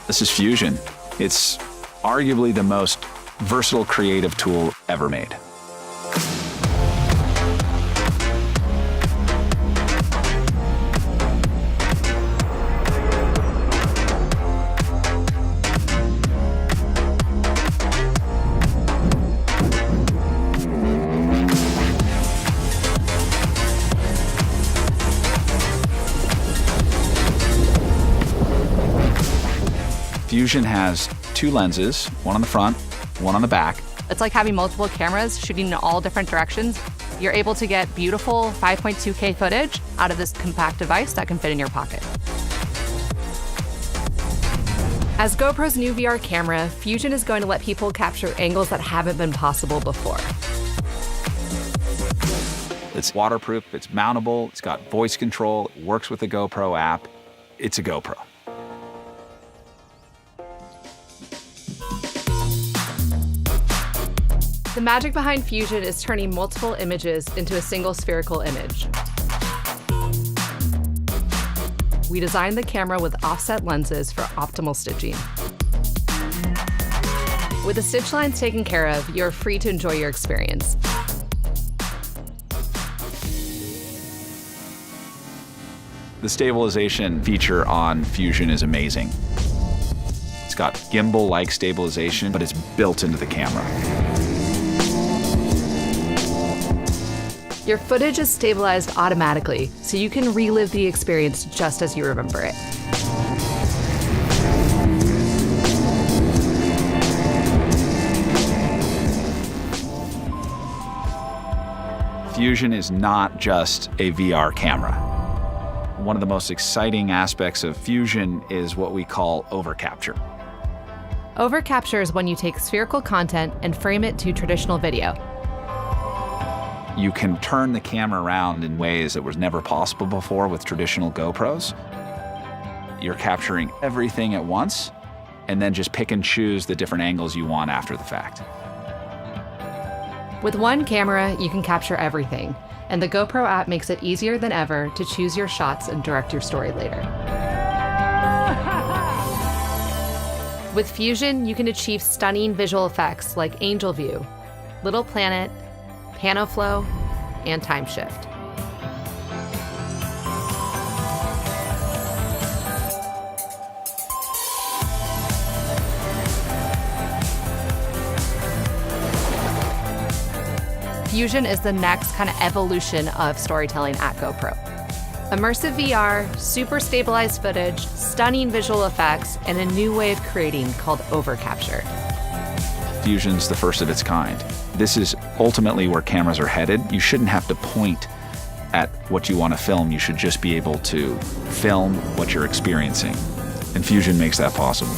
This is Fusion. It's arguably the most versatile creative tool ever made. Fusion has two lenses, one on the front, one on the back. It's like having multiple cameras shooting in all different directions. You're able to get beautiful 5.2K footage out of this compact device that can fit in your pocket. As GoPro's new VR camera, Fusion is going to let people capture angles that haven't been possible before. It's waterproof, it's mountable, it's got voice control, it works with the GoPro app. It's a GoPro. The magic behind Fusion is turning multiple images into a single spherical image. We designed the camera with offset lenses for optimal stitching. With the stitch lines taken care of, you're free to enjoy your experience. The stabilization feature on Fusion is amazing. It's got gimbal-like stabilization, but it's built into the camera. Your footage is stabilized automatically, so you can relive the experience just as you remember it. Fusion is not just a VR camera. One of the most exciting aspects of Fusion is what we call overcapture. Overcapture is when you take spherical content and frame it to traditional video. You can turn the camera around in ways that was never possible before with traditional GoPros. You're capturing everything at once and then just pick and choose the different angles you want after the fact. With one camera, you can capture everything, and the GoPro app makes it easier than ever to choose your shots and direct your story later. With Fusion, you can achieve stunning visual effects like angel view, little planet, pano flow, and time shift. Fusion is the next kind of evolution of storytelling at GoPro. Immersive VR, super stabilized footage, stunning visual effects, and a new way of creating called overcapture. Fusion's the first of its kind. This is ultimately where cameras are headed. You shouldn't have to point at what you want to film. You should just be able to film what you're experiencing. And Fusion makes that possible.